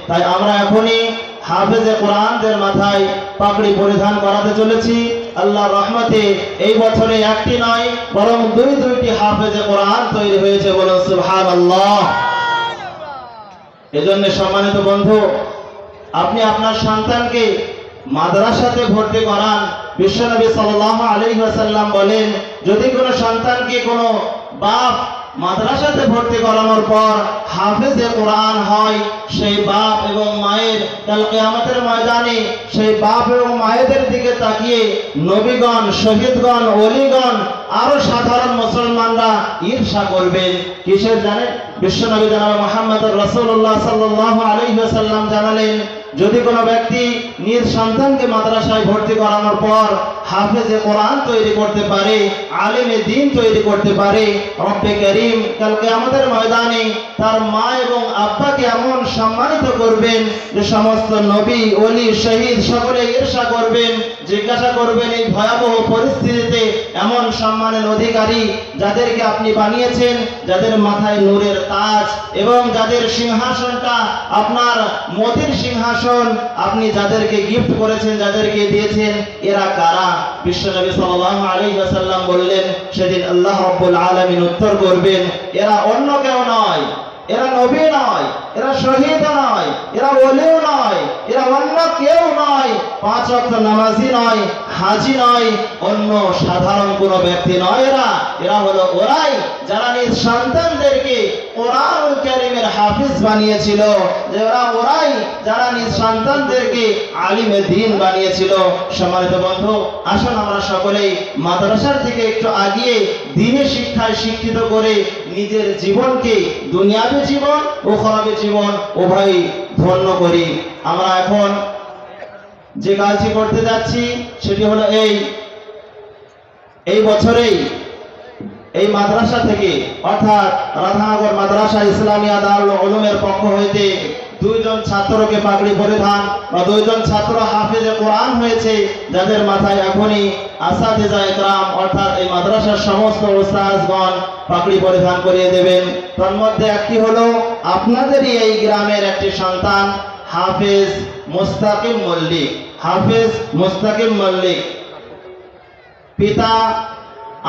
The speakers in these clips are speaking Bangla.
তাই আমরা এখনই হাফেজে কোরআনদের মাথায় পাগড়ি পরিধান করাতে চলেছি। আল্লাহর রহমতে এই বছরে একটি নয় বরং দুইটি হাফেজে কোরআন তৈরি হয়েছে, বলুন সুবহানাল্লাহ। এজন্য সম্মানিত বন্ধু, আপনি আপনার সন্তানকে মাদ্রাসাতে ভর্তি করান। বিশ্বনবী সাল্লাল্লাহু আলাইহি ওয়াসাল্লাম বলেন, যদি কোনো সন্তানকে কোনো বাপ মাদ্রাসাতে ভর্তি করানোর পর হাফেজে কোরআন হয়, সেই বাপ এবং মায়ের কাল কিয়ামতের ময়দানে সেই বাপ এবং মায়েদের দিকে তাকিয়ে নবীগণ, শহীদগণ, ওলিগণ, আরো সাধারণ মুসলমানরা ঈর্ষা করবেন। কিসের জানেন? বিশ্বনবী জনাব মুহাম্মদুর রাসূলুল্লাহ সাল্লাল্লাহু আলাইহি ওয়াসাল্লাম জানালেন, যদি কোনো ব্যক্তি নিজ সন্তানকে মাদ্রাসায় ভর্তি করানোর পর হাফেজে কোরআন তৈরি করতে পারে, আলেমে দ্বীন তৈরি করতে পারে, রব্বে করিম কাল কিয়ামতের ময়দানে তার মা এবং আব্বাকে এমন সম্মানিত করবেন যে সমস্ত নবী, ওলি, শহীদ সকলে ঈর্ষা করবেন, জিজ্ঞাসা করবেন এই ভয়াবহ পরিস্থিতিতে এমন সম্মানের অধিকারী যাদেরকে আপনি বানিয়েছেন, যাদের মাথায় নূরের তাজ এবং যাদের সিংহাসনটা আপনার মতির সিংহাসন, আপনি যাদেরকে গিফট করেছেন, যাদেরকে দিয়েছেন, এরা কারা? বিশ্বনবী সাল্লাল্লাহু আলাইহি ওয়াসাল্লাম বললেন, সেদিন আল্লাহ রাব্বুল আলামিন উত্তর করবেন, এরা অন্য কেউ নয়, এরা নবী নয়, এরা শহীদ নয়, এরা ওলিও নয়, এরা অন্য কেউ নয়, 5 ওয়াক্ত নামাজি নয়, হাজি নয়, অন্য সাধারণ কোনো ব্যক্তি নয়। এরা হলো ওরাই যারা নিজ সন্তানদেরকে কোরআনুল কারীমের হাফিজ বানিয়েছিল, ওরাই যারা নিজ সন্তানদেরকে আলিমে দ্বীন বানিয়েছিল। সম্মানিত বন্ধু, আসুন আমরা সকলেই মাদ্রাসার থেকে একটু আগিয়ে দ্বীনের শিক্ষায় শিক্ষিত করে নিজের জীবনকে দুনিয়াবী জীবন ও উখরাবী জীবন উভয়ই ধন্য করি। আমরা এখন যে কাজটি করতে যাচ্ছি সেটি হলো এই বছরেই এই মাদ্রাসা থেকে অর্থাৎ রাধানগর মাদ্রাসা ইসলামিয়া দারুল উলুমের পক্ষ হইতে 2 জন ছাত্রকে পাগড়ি পরিধান বা 2 জন ছাত্র হাফেজে কোরআন হয়েছে, যাদের মাথায় এখনই আসাতিজা ইকরাম অর্থাৎ এই মাদ্রাসার সমস্ত উস্তাদগণ পাগড়ি পরিধান করিয়ে দেবেন। তার মধ্যে একটি হলো আপনাদেরই এই গ্রামের একটি সন্তান হাফেজ মুস্তাকিম মল্লিক। হাফেজ মুস্তাকিম মল্লিক, পিতা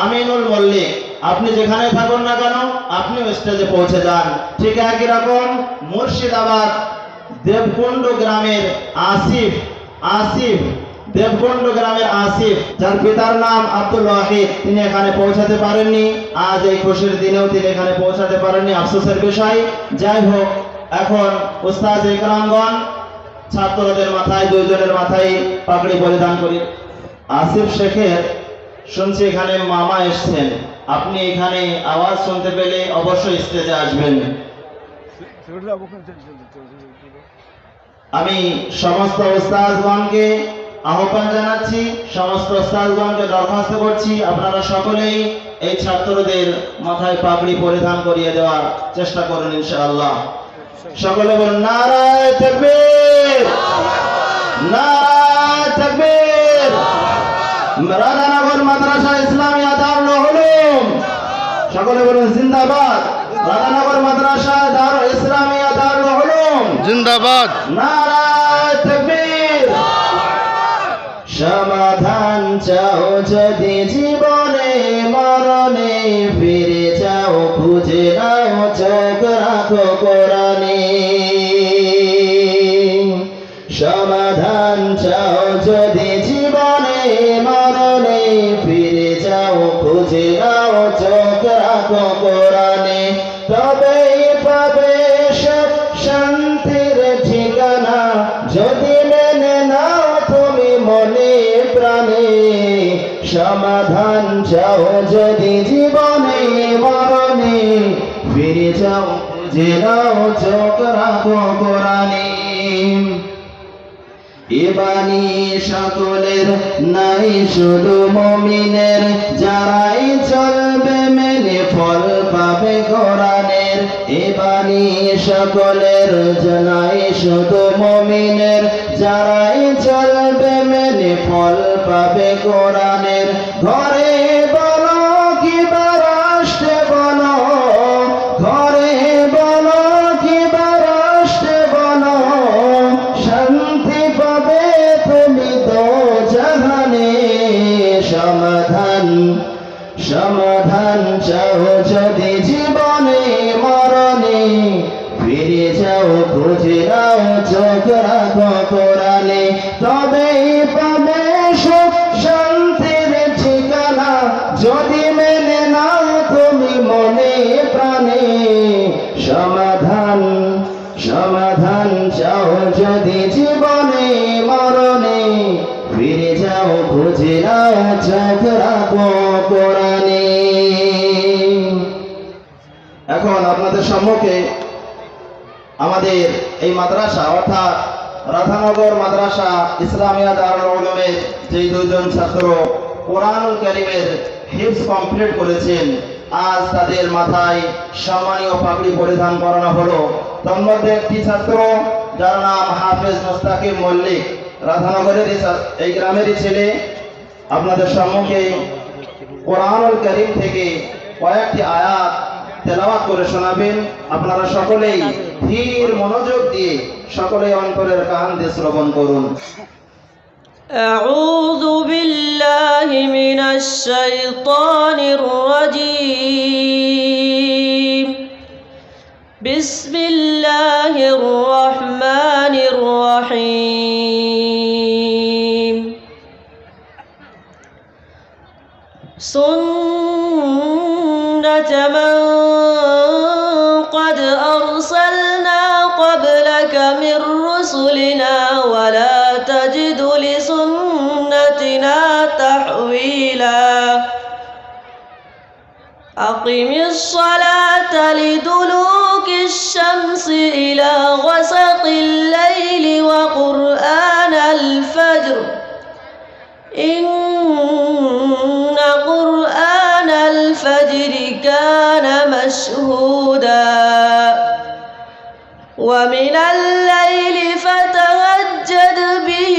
আমিনুল মল্লিক। আপনি যেখানে থাকুন না কেন আপনি স্টেজে পৌঁছে যান। ঠিক একই রকম মুর্শিদাবাদ দেবকুণ্ড গ্রামের আসিফ দেবকুণ্ড গ্রামের আসিফ, যার পিতার নাম আব্দুল ওয়াহিদ, তিনি এখানে পৌঁছাতে পারেননি। আজ এই খুশির দিনেও তিনি এখানে পৌঁছাতে পারেননি, আফসোসের বিষয়। যাই হোক, এখন উস্তাদ ইকরামগণ ছাত্রদের মাথায় 2 জনের মাথায় পাগড়ি পরিধান করি। আসিফ শেখের শুনছি এখানে মামা এসছেন, আপনি এখানে আওয়াজ শুনতে পেলে অবশ্যই স্টেজে আসবেন। আমি সমস্ত উস্তাদগণকে আহ্বান জানাচ্ছি, সমস্ত উস্তাদগণকে দরখাস্ত করছি, আপনারা সকলেই এই ছাত্রদের মাথায় পাগড়ি পরিধান করিয়ে দেওয়ার চেষ্টা করুন ইনশাআল্লাহ। সকলে বলুন নারায়ে তাকবীর, নারায়ে তাকবীর। রাধানগর মাদ্রাসা ইসলামিয়া দারুল উলুম, সকলে বলুন জিন্দাবাদ। রাধানগর মাদ্রাসা দারুল ইসলামিয়া দারুল উলুম জিন্দাবাদ। নারায়ে তাকবীর। সমাধান চাও যদি জীবনে মরণে, ফিরে যাও খুঁজে নাও চোখ রাখো কোরআনে। সমাধান চাও যদি জীবনে মরণে, ফিরে যাও খুঁজে নাও চোখ রাখো কোরআনে। তবেই পাবে সব শান্তির ঠিকানা, যদি মেনে নাও তুমি মনে প্রাণে। সমাধান চাও যদি জীবনে মরণে, ফিরে যাও খুঁজে নাও চোখ রাখো কোরআনে। এ বাণী সকলের নাই শুধু মুমিনের, যারাই চলবে মেনে ফল পাবে কোরআনের। এ বাণী সকলের নাই শুধু মুমিনের, যারাই চলবে মেনে ফল পাবে কোরআনের। ঘরে বলো কিবা রাষ্ট্রে বলো, ঘরে বলো কিবা রাষ্ট্রে বলো, খুঁজে নাও চোখ রাখো কোরআনে তবেই পাবে সুখ শান্তির ঠিকানা যদি মেনে নাও তুমি মনে প্রাণে সমাধান সমাধান চাও যদি জীবনে মরণে ফিরে যাও খুঁজে নাও চোখ রাখো কোরআনে। এখন আপনাদের সম্মুখে আমাদের এই মাদ্রাসা অর্থাৎ রাধানগর মাদ্রাসা ইসলামিয়া দারুল উলুমের যেই দুইজন ছাত্র কোরআনুল কারীমের হিফজ কমপ্লিট করেছেন, আজ তাদের মাথায় সম্মানীয় পাগড়ি পরিধান করানো হলো। তন্মধ্যে একটি ছাত্র যার নাম হাফেজ মুস্তাকিম মল্লিক, রাধানগরের এই গ্রামেরই ছেলে, আপনাদের সম্মুখে কোরআনুল কারীম থেকে কয়েকটি আয়াত তেলাওয়াত করে শোনাবেন। আপনারা সকলেই ধীর মনোযোগ দিয়ে সকলেই অন্তরের কান দিয়ে শ্রবণ করুন। আউযু বিল্লাহি মিনাশ শাইতানির রাজীম। বিসমিল্লাহির রহমানির রহিম। সুন্নাত মান قد أرسلنا قبلك من رسلنا ولا تجد لسنتنا تحويلا أقم الصلاة لدلوك الشمس إلى غسق الليل وقرآن الفجر إن قرآن الفجر كان مشهودا ومن الليل فتهجد به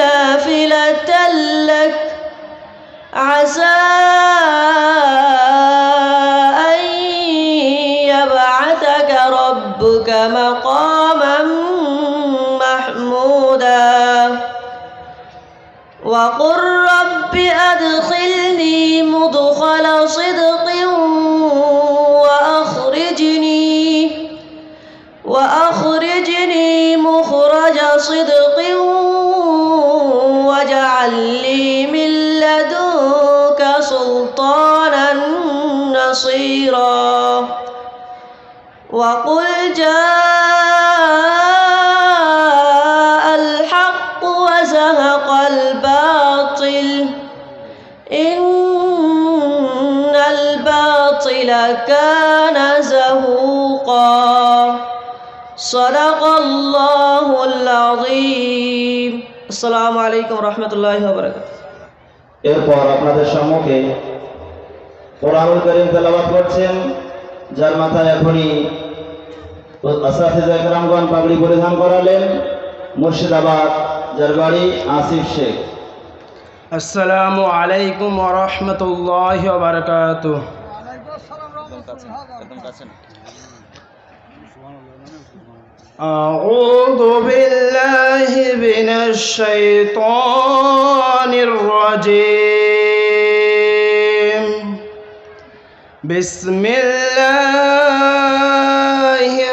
نافلة لك عسى أن يبعثك ربك مقاما محمودا وقل رب أدخلني مدخل صدق وأخرجني مخرج صدق واجعل لي من لدنك سلطانا نصيرا وقل جاء الحق وزهق الباطل إن الباطل كان زهوقا صدق الله العظيم السلام عليكم ورحمة الله وبركاته এরপর আপনাদের সম্মুখে কোরআনুল কারীম তেলাওয়াত করছেন, যার মাথায় এখনই আসাতিজা کرامগণ পাগড়ি পরিধান করালেন, মুর্শিদাবাদ যার বাড়ি আসিফ শেখ। আসসালামু আলাইকুম ওয়া রাহমাতুল্লাহি ওয়া বারাকাতুহু। أعوذ بالله من الشيطان الرجيم. بسم الله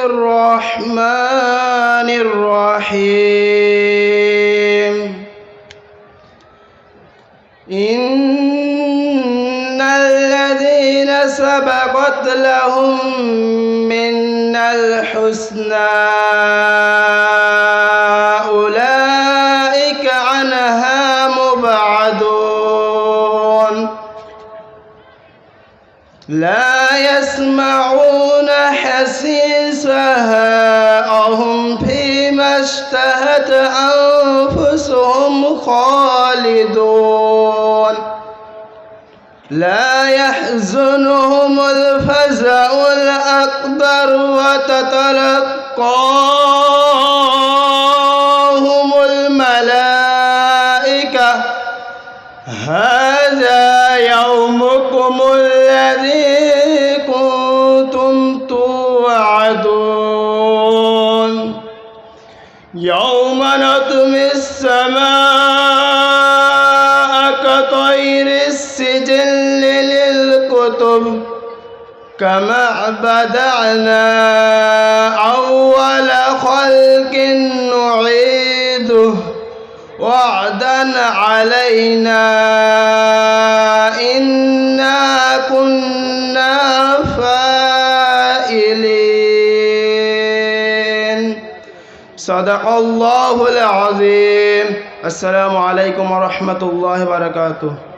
الرحمن الرحيم. إن الذين سبقت لهم منا الحسنى أولئك عنها مبعدون لا يسمعون حسيسها وهم فيما اشتهت أنفسهم خالدون لا يحزنهم الفزع الأكبر وتتلقاهم الملائكة هذا يومكم الذي كنتم توعدون يوم نطوي السماء كطير السجل للكتب كما بدأنا أول خلق نعيده وعدا علينا إنا كنا فاعلين صدق الله العظيم السلام عليكم ورحمة الله وبركاته